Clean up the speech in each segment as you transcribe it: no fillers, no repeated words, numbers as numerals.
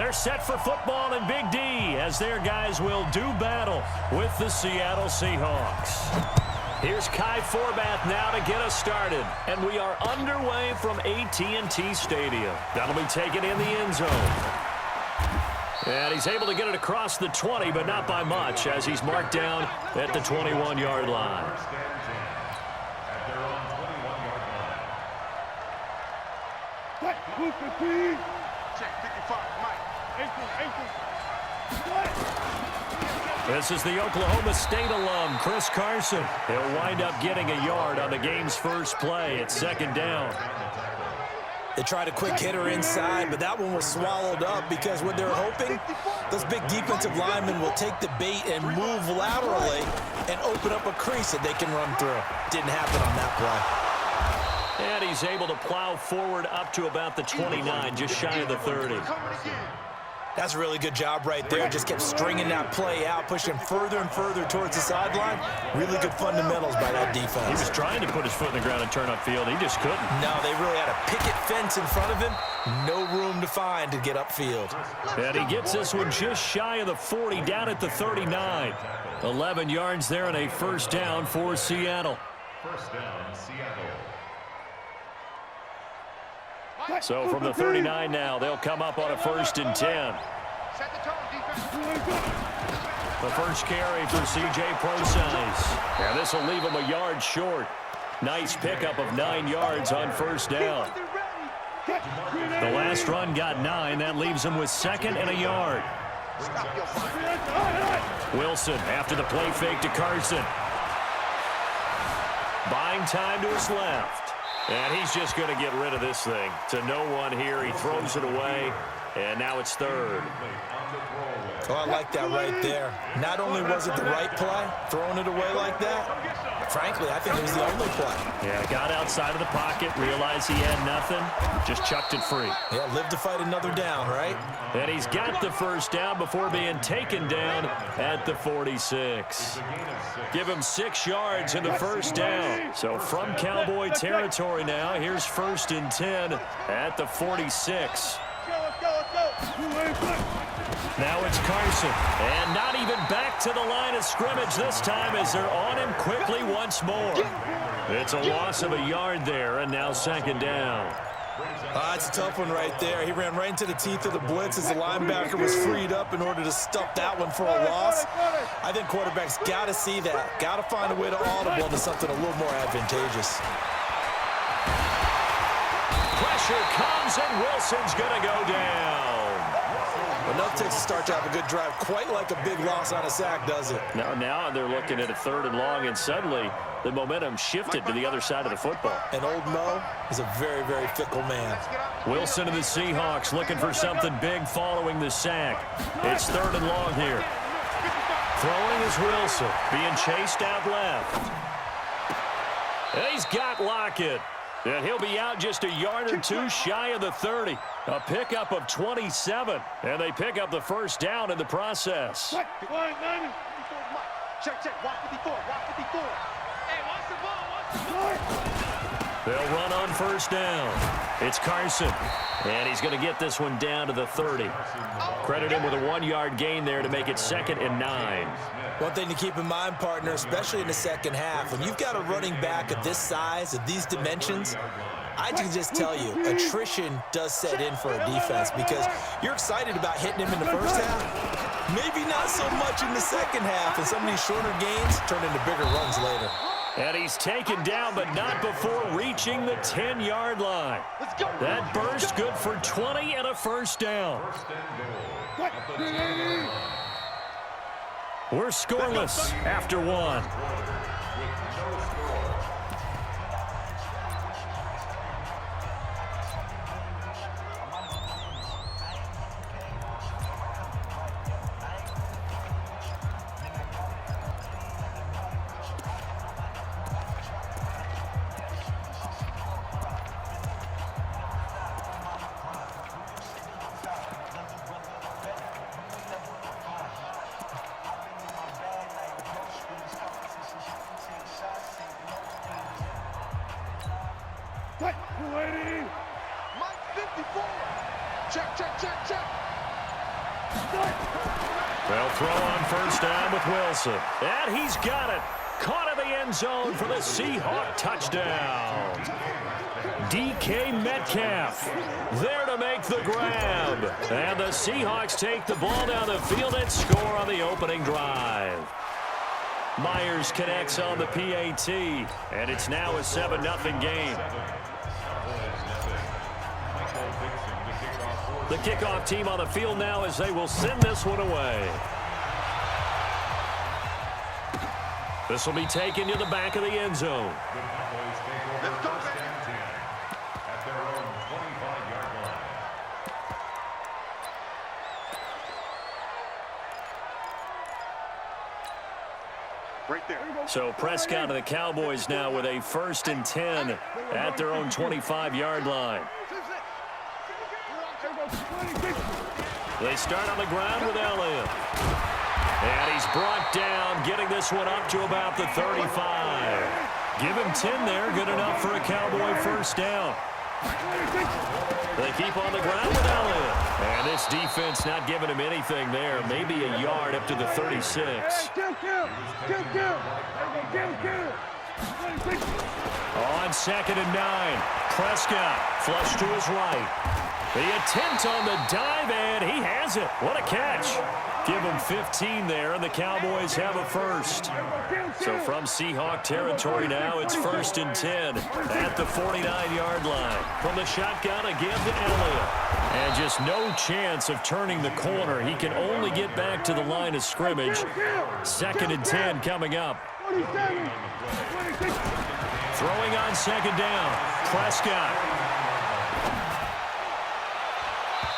They're set for football in Big D as their guys will do battle with the Seattle Seahawks. Here's Kai Forbath now to get us started. And we are underway from AT&T Stadium. That'll be taken in the end zone. And he's able to get it across the 20, but not by much, as he's marked down at the 21-yard line. This is the Oklahoma State alum, Chris Carson. He'll wind up getting a yard on the game's first play. It's second down. They tried a quick hitter inside, but that one was swallowed up because what they're hoping, those big defensive linemen will take the bait and move laterally and open up a crease that they can run through. Didn't happen on that play. And he's able to plow forward up to about the 29, just shy of the 30. That's a really good job right there. Just kept stringing that play out, pushing further and further towards the sideline. Really good fundamentals by that defense. He was trying to put his foot in the ground and turn upfield. He just couldn't. No, they really had a picket fence in front of him. No room to find to get upfield. And he gets this one just shy of the 40, down at the 39. 11 yards there and a first down for Seattle. First down, Seattle. So from the 39 now, they'll come up on a 1st and 10. The first carry for C.J. Prosise. And this will leave him a yard short. Nice pickup of 9 yards on first down. The last run got 9. That leaves him with 2nd and a yard. Wilson after the play fake to Carson. Buying time to his left. And he's just going to get rid of this thing. To no one here. He throws it away. And now it's 3rd. Oh, I like that right there. Not only was it the right play, throwing it away like that, frankly, I think it was the only play. Yeah, got outside of the pocket, realized he had nothing, just chucked it free. Yeah, live to fight another down, right? And he's got the first down before being taken down at the 46. Give him 6 yards in the first down. So from Cowboy territory now, here's 1st and 10 at the 46. Now it's Carson, and not even back to the line of scrimmage this time as they're on him quickly once more. It's a loss of a yard there, and now 2nd down. It's a tough one right there. He ran right into the teeth of the blitz as the linebacker was freed up in order to stuff that one for a loss. I think quarterbacks got to see that. Got to find a way to audible into something a little more advantageous. Pressure comes, and Wilson's going to go down. Enough takes a start to have a good drive, quite like a big loss on a sack, does it? Now they're looking at a 3rd and long, and suddenly the momentum shifted to the other side of the football. And old Mo is a very, very fickle man. Wilson and the Seahawks looking for something big following the sack. It's 3rd and long here. Throwing is Wilson, being chased out left. And he's got Lockett. And he'll be out just a yard or 2 shy of the 30. A pickup of 27. And they pick up the first down in the process. Check, watch 54, watch 54. Hey, watch the ball, watch the ball. They'll run on first down. It's Carson. And he's going to get this one down to the 30. Credit him with a 1-yard gain there to make it 2nd and 9. One thing to keep in mind, partner, especially in the second half, when you've got a running back of this size, of these dimensions, I can just tell you, attrition does set in for a defense because you're excited about hitting him in the first half, maybe not so much in the second half, and some of these shorter gains turn into bigger runs later. And he's taken down, but not before reaching the 10-yard line. That burst good for 20 and a first down. We're scoreless after 1. Mike 54. Check. throw on first down with Wilson. And he's got it. Caught in the end zone for the Seahawk touchdown. DK Metcalf there to make the grab. And the Seahawks take the ball down the field and score on the opening drive. Myers connects on the PAT, and it's now a 7-0 game. The kickoff team on the field now as they will send this one away. This will be taken to the back of the end zone. Let's go, at their own 25-yard line. Right there. So Prescott and the Cowboys now with a 1st and 10 at their own 25-yard line. They start on the ground with Elliott. And he's brought down, getting this one up to about the 35. Give him 10 there, good enough for a Cowboy first down. They keep on the ground with Elliott. And this defense not giving him anything there. Maybe a yard up to the 36. On 2nd and 9. Prescott flush to his right. The attempt on the dive, and he has it. What a catch. Give him 15 there, and the Cowboys have a first. So from Seahawk territory now, it's 1st and 10 at the 49-yard line. From the shotgun, again to Elliott. And just no chance of turning the corner. He can only get back to the line of scrimmage. 2nd and 10 coming up. Throwing on 2nd down. Prescott.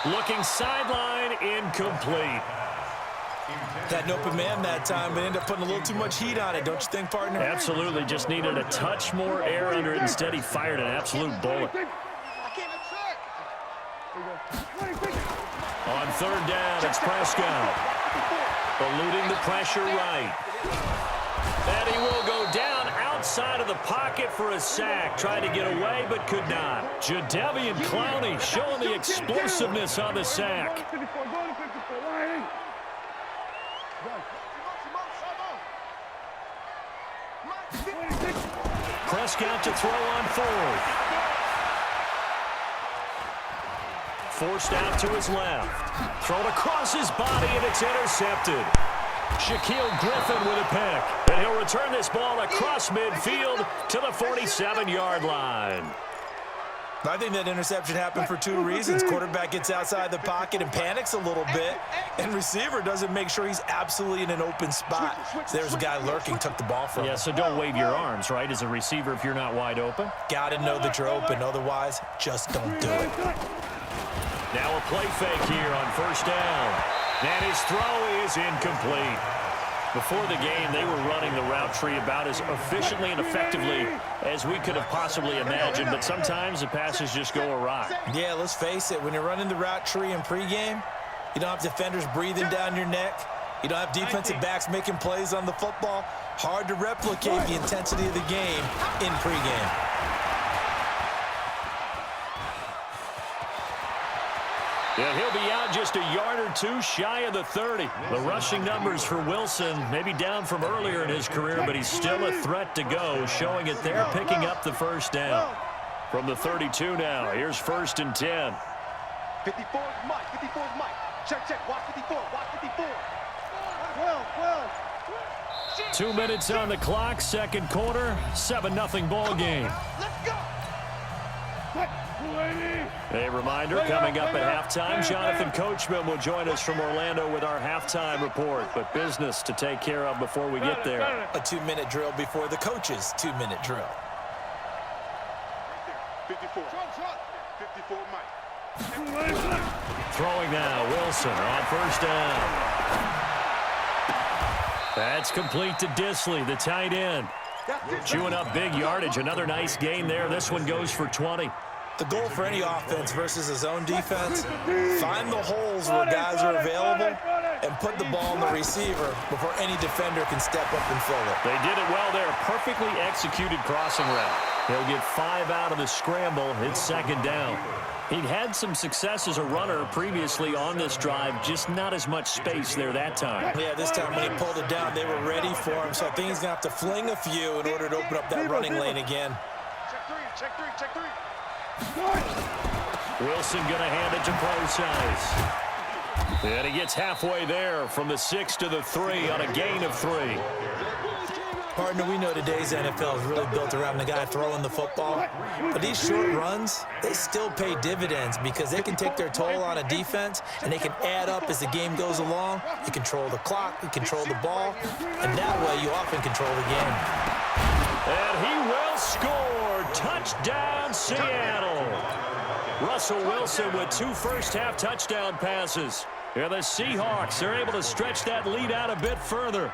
Looking sideline, incomplete. Had an open man that time, but ended up putting a little too much heat on it, don't you think, partner? Absolutely. Just needed a touch more air under it. Instead, he fired an absolute bullet. On 3rd down, it's Prescott. Eluding the pressure right. And he will go down outside of the pocket for a sack. Tried to get away, but could not. Jadeveon Clowney showing the explosiveness on the sack. Prescott to throw on 4th. Forced out to his left. Thrown across his body, and it's intercepted. Shaquille Griffin with a pick. And he'll return this ball across midfield to the 47-yard line. I think that interception happened for 2 reasons. Quarterback gets outside the pocket and panics a little bit, and receiver doesn't make sure he's absolutely in an open spot. There's a guy lurking, took the ball from him. Yeah, so don't wave your arms, right, as a receiver if you're not wide open. Got to know that you're open. Otherwise, just don't do it. Now a play fake here on 1st down. And his throw is incomplete. Before the game, they were running the route tree about as efficiently and effectively as we could have possibly imagined, but sometimes the passes just go awry. Yeah, let's face it. When you're running the route tree in pregame, you don't have defenders breathing down your neck. You don't have defensive backs making plays on the football. Hard to replicate the intensity of the game in pregame. Yeah, he'll be out just a yard or 2 shy of the 30. The rushing numbers for Wilson maybe down from earlier in his career, but he's still a threat to go, showing it there, picking up the first down. From the 32 now, here's 1st and 10. 54 is Mike. 54 is Mike. Check. Watch 54. Watch 54. 2 minutes on the clock, 2nd quarter, 7-0 ball game. Let's go. A reminder, coming up at halftime, Jonathan Coachman will join us from Orlando with our halftime report, but business to take care of before we get there. A 2-minute drill before the coach's 2-minute drill. 54. 54, Mike. Throwing now, Wilson on 1st down. That's complete to Disley, the tight end. Chewing up big yardage. Another nice gain there. This one goes for 20. The goal for any offense versus his own defense, find the holes where guys are available and put the ball in the receiver before any defender can step up and fill it. They did it well there. Perfectly executed crossing route. He'll get 5 out of the scramble. It's second down. He'd had some success as a runner previously on this drive, just not as much space there that time. Yeah, this time when he pulled it down, they were ready for him, so I think he's going to have to fling a few in order to open up that running lane again. Check three, check three, check three. Wilson going to hand it to Procise. And he gets halfway there from the 6 to the 3 on a gain of 3. Partner, we know today's NFL is really built around the guy throwing the football. But these short runs, they still pay dividends because they can take their toll on a defense and they can add up as the game goes along. You control the clock, you control the ball, and that way you often control the game. And he will score. Touchdown, Seattle. Russell Wilson with 2 first-half touchdown passes. And the Seahawks are able to stretch that lead out a bit further.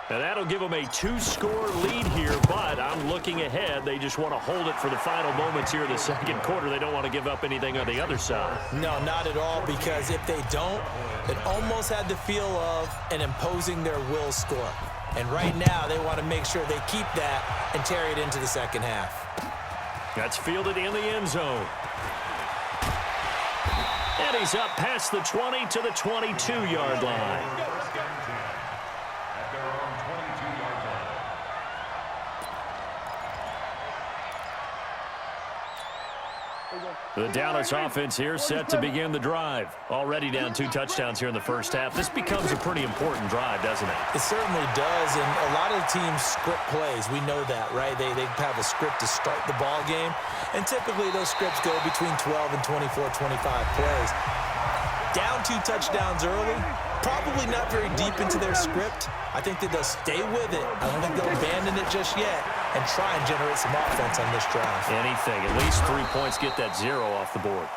And that'll give them a 2-score lead here, but I'm looking ahead. They just want to hold it for the final moments here in the second quarter. They don't want to give up anything on the other side. No, not at all, because if they don't, it almost had the feel of an imposing their will score. And right now, they want to make sure they keep that and carry it into the second half. That's fielded in the end zone. And he's up past the 20 to the 22-yard line. The Dallas offense here set to begin the drive. Already down 2 touchdowns here in the first half. This becomes a pretty important drive, doesn't it? It certainly does, and a lot of teams script plays. We know that, right? They have a script to start the ball game, and typically those scripts go between 12 and 24, 25 plays. Down 2 touchdowns early, probably not very deep into their script. I think that they'll stay with it. I don't think they'll abandon it just yet and try and generate some offense on this drive. Anything. At least 3 points, get that 0 off the board.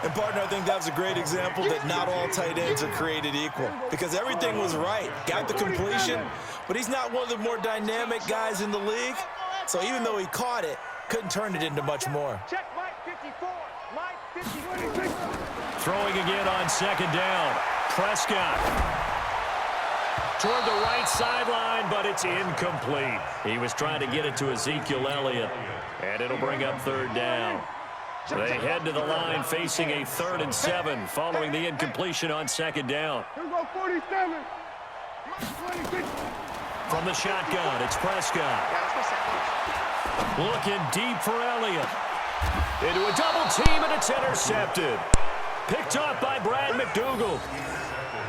And, partner, I think that was a great example that not all tight ends are created equal because everything was right. Got the completion, but he's not one of the more dynamic guys in the league. So even though he caught it, couldn't turn it into much more. Check Mike 54. Mike 54. Throwing again on second down. Prescott toward the right sideline, but it's incomplete. He was trying to get it to Ezekiel Elliott, and it'll bring up third down. They head to the line facing a 3rd and 7 following the incompletion on second down. Here we go, 47. From the shotgun, it's Prescott. Looking deep for Elliott. Into a double team, and it's intercepted. Picked off by Brad McDougal.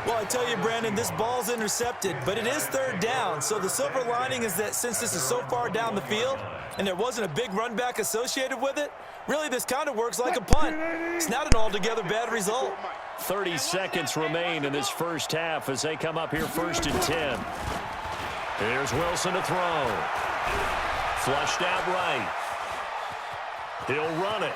Well, I tell you, Brandon, this ball's intercepted, but it is third down. So the silver lining is that since this is so far down the field and there wasn't a big run back associated with it, really this kind of works like a punt. It's not an altogether bad result. 30 seconds remain in this first half as they come up here 1st and 10. Here's Wilson to throw. Flushed out right. He'll run it.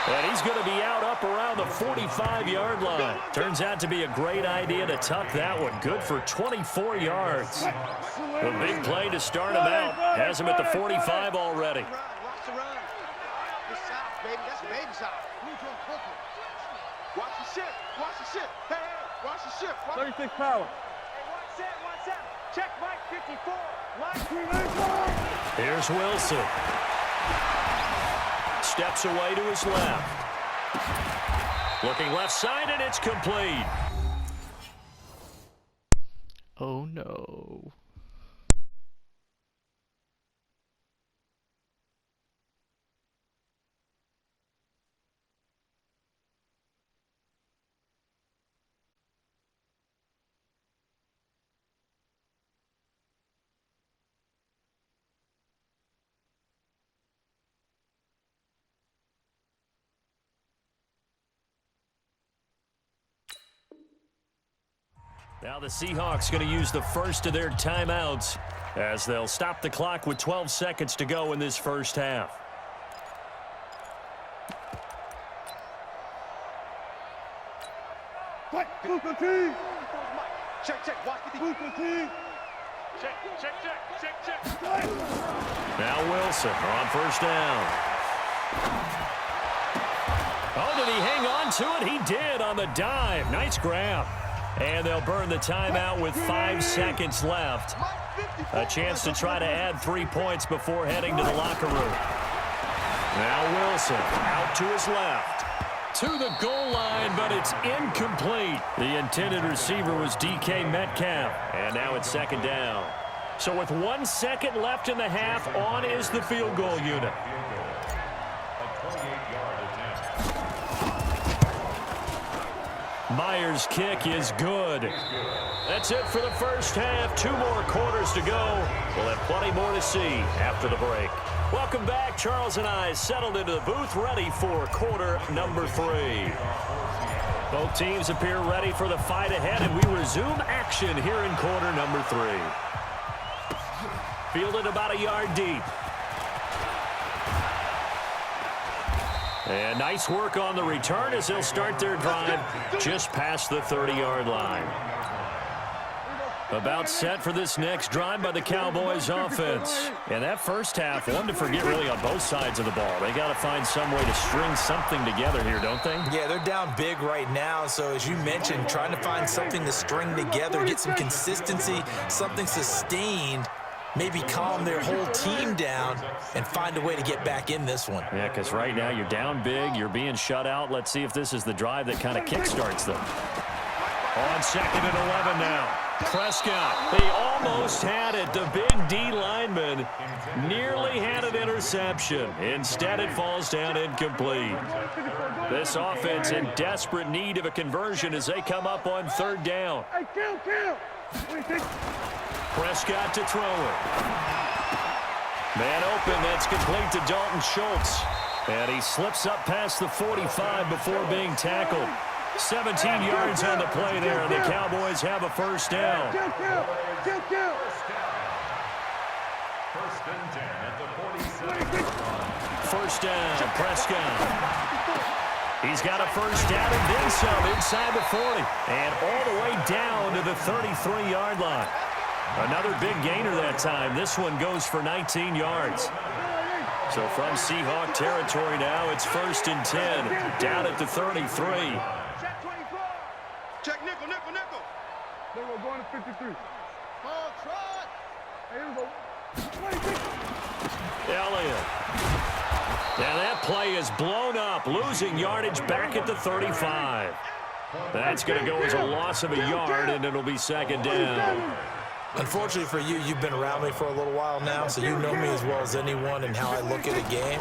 And he's going to be out up around the 45-yard line. Turns out to be a great idea to tuck that one. Good for 24 yards. A big play to start him out. Has him at the 45 already. Watch the run. This south, baby. That's baby south. Watch the ship. Watch the ship. Hey, watch the ship. 36 power. Hey, 1 set. Check Mike 54. Mike. Here's Wilson. Steps away to his left. Looking left side, and it's complete. Oh no. Now the Seahawks going to use the first of their timeouts as they'll stop the clock with 12 seconds to go in this first half. Check. Watch the Check. Now Wilson on first down. Oh, did he hang on to it? He did on the dive. Nice grab. And they'll burn the timeout with 5 seconds left. A chance to try to add 3 points before heading to the locker room. Now Wilson out to his left. To the goal line, but it's incomplete. The intended receiver was DK Metcalf. And now it's second down. So with 1 second left in the half, on is the field goal unit. Myers' kick is good. That's it for the first half. 2 more quarters to go. We'll have plenty more to see after the break. Welcome back. Charles and I settled into the booth, ready for quarter number 3. Both teams appear ready for the fight ahead, and we resume action here in quarter number 3. Fielded about a yard deep. And nice work on the return as they'll start their drive just past the 30-yard line. About set for this next drive by the Cowboys offense. And that first half, one to forget really on both sides of the ball. They got to find some way to string something together here, don't they? Yeah, they're down big right now. So as you mentioned, trying to find something to string together, get some consistency, something sustained, maybe calm their whole team down and find a way to get back in this one. Yeah, because right now you're down big, you're being shut out. Let's see if this is the drive that kind of kickstarts them. On 2nd and 11 now. Prescott, they almost had it. The big D lineman nearly had an interception. Instead, it falls down incomplete. This offense in desperate need of a conversion as they come up on 3rd down. Prescott to throw it. Man open, that's complete to Dalton Schultz. And he slips up past the 45 before being tackled. 17 yards on the play there, and the Cowboys have a first down. First and 10 at the 47. First down, Prescott. He's got a first down and then some inside the 40. And all the way down to the 33-yard line. Another big gainer that time. This one goes for 19 yards. So from Seahawk territory now, it's 1st and 10. Down at the 33. Check nickel, nickel, nickel. They were going to 53. Ball trot. Here we go. 26. Elliott. Now that play is blown up, losing yardage back at the 35. That's going to go as a loss of a yard, and it'll be 2nd down. Unfortunately for you, you've been around me for a little while now, so you know me as well as anyone and how I look at a game.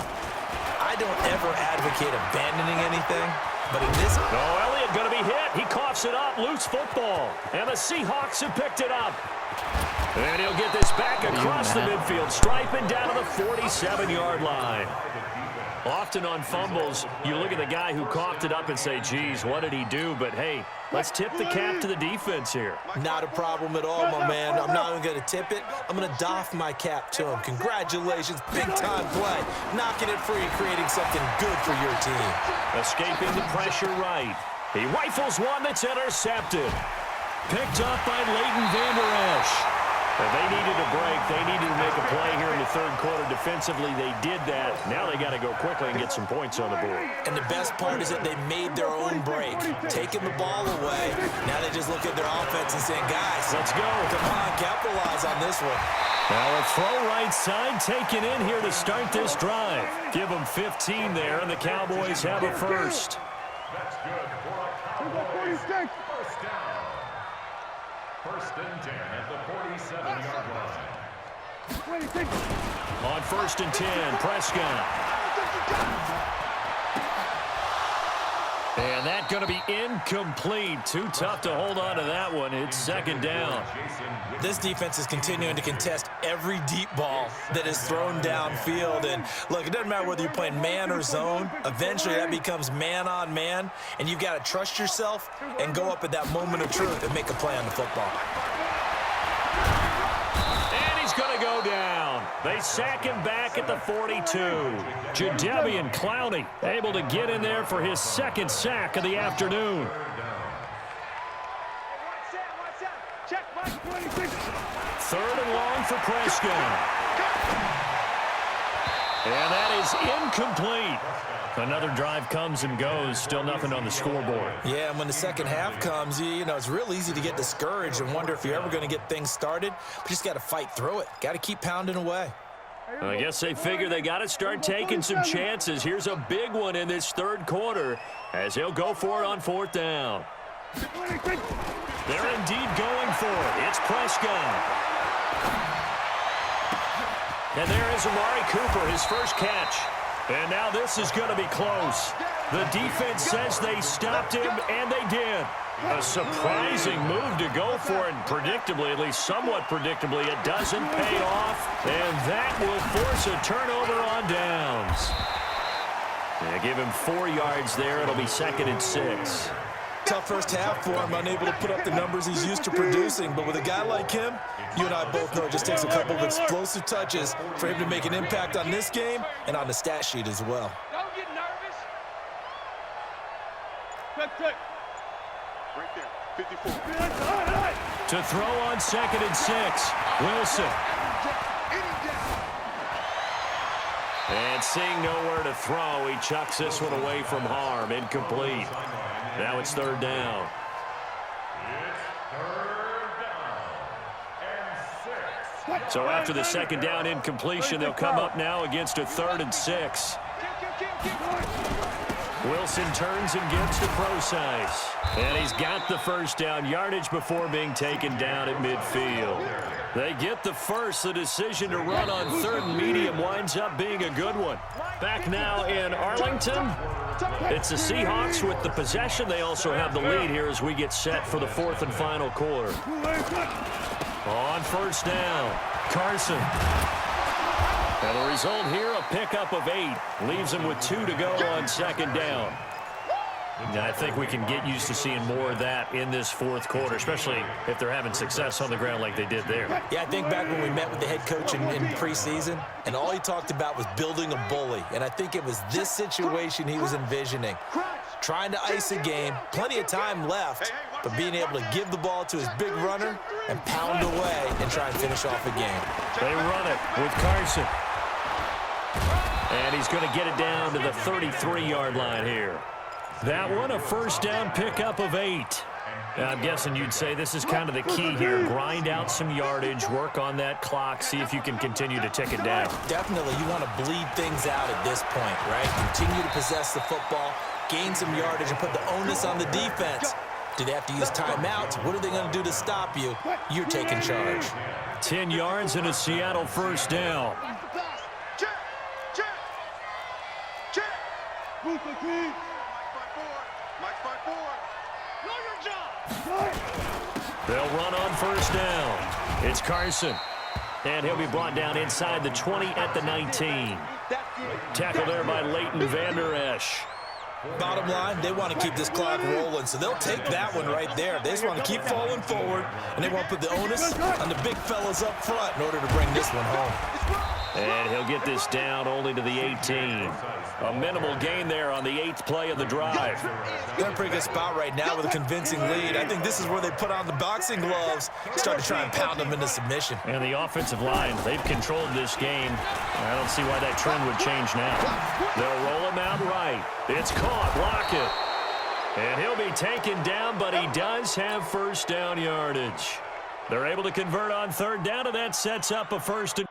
I don't ever advocate abandoning anything, but in this... Oh, Elliott going to be hit. He coughs it up. Loose football. And the Seahawks have picked it up. And he'll get this back across the midfield, striping down to the 47-yard line. Often on fumbles, you look at the guy who coughed it up and say, geez, what did he do? But, hey, let's tip the cap to the defense here. Not a problem at all, my man. I'm not even going to tip it. I'm going to doff my cap to him. Congratulations, big-time play. Knocking it free and creating something good for your team. Escaping the pressure right. He rifles one that's intercepted. Picked up by Leighton Vander Esch. And they needed a break. They needed to make a play here in the 3rd quarter. Defensively, they did that. Now they got to go quickly and get some points on the board. And the best part is that they made their own break, taking the ball away. Now they just look at their offense and saying, guys, let's go. Come on, capitalize on this one. Now a throw right side taken in here to start this drive. Give them 15 there, and the Cowboys have a first. That's good for a Cowboys first down. 1st and 10 at the 47-yard line. On 1st and 10, Prescott. And that going to be incomplete. Too tough to hold on to that one. It's 2nd down. This defense is continuing to contest every deep ball that is thrown downfield. And look, it doesn't matter whether you're playing man or zone. Eventually, that becomes man on man. And you've got to trust yourself and go up at that moment of truth and make a play on the football. And he's going to go down. They sack him back at the 42. Jadeveon Clowney able to get in there for his 2nd sack of the afternoon. Check, Mike, 26. 3rd and long for Prescott. And that is incomplete. Another drive comes and goes. Still nothing on the scoreboard. Yeah, and when the second half comes, you know, it's real easy to get discouraged and wonder if you're ever going to get things started. But you just got to fight through it. Got to keep pounding away. I guess they figure they got to start taking some chances. Here's a big one in this third quarter as he'll go for it on fourth down. They're indeed going for it. It's Prescott. And there is Amari Cooper, his first catch. And now this is going to be close. The defense says they stopped him, and they did. A surprising move to go for it. Predictably, at least somewhat predictably, it doesn't pay off. And that will force a turnover on downs. They give him 4 yards there. It'll be 2nd and 6. Tough first half for him, unable to put up the numbers he's used to producing. But with a guy like him, you and I both know it just takes a couple of explosive touches for him to make an impact on this game and on the stat sheet as well. Don't get nervous. Check. Right there, 54. To throw on 2nd and 6, Wilson. And seeing nowhere to throw, he chucks this one away from harm. Incomplete. Now it's 3rd down. So after the 2nd down incompletion, they'll come up now against a 3rd and 6. Wilson turns and gives to Procise. And he's got the first down yardage before being taken down at midfield. They get the first. The decision to run on 3rd and medium winds up being a good one. Back now in Arlington. It's the Seahawks with the possession. They also have the lead here as we get set for the 4th and final quarter. On 1st down, Carson. And the result here, a pickup of 8. Leaves them with 2 to go on 2nd down. And I think we can get used to seeing more of that in this 4th quarter, especially if they're having success on the ground like they did there. Yeah, I think back when we met with the head coach in preseason, and all he talked about was building a bully. And I think it was this situation he was envisioning. Trying to ice a game, plenty of time left, but being able to give the ball to his big runner and pound away and try and finish off a game. They run it with Carson. And he's going to get it down to the 33-yard line here. That one, a first down pickup of 8. I'm guessing you'd say this is kind of the key here. Grind out some yardage, work on that clock, see if you can continue to tick it down. Definitely, you want to bleed things out at this point, right? Continue to possess the football, gain some yardage, and put the onus on the defense. Do they have to use timeouts? What are they going to do to stop you? You're taking charge. 10 yards and a Seattle first down. They'll run on first down. It's Carson. And he'll be brought down inside the 20 at the 19. Tackled there by Leighton Vander Esch. Bottom line, they want to keep this clock rolling, so they'll take that one right there. They just want to keep falling forward, and they want to put the onus on the big fellas up front in order to bring this one home. And he'll get this down only to the 18. A minimal gain there on the 8th play of the drive. They're in a pretty good spot right now with a convincing lead. I think this is where they put on the boxing gloves, start to try and pound them into submission. And the offensive line, they've controlled this game. I don't see why that trend would change now. They'll roll him out right. It's caught. Lockett. And he'll be taken down, but he does have first down yardage. They're able to convert on 3rd down, and that sets up a 1st and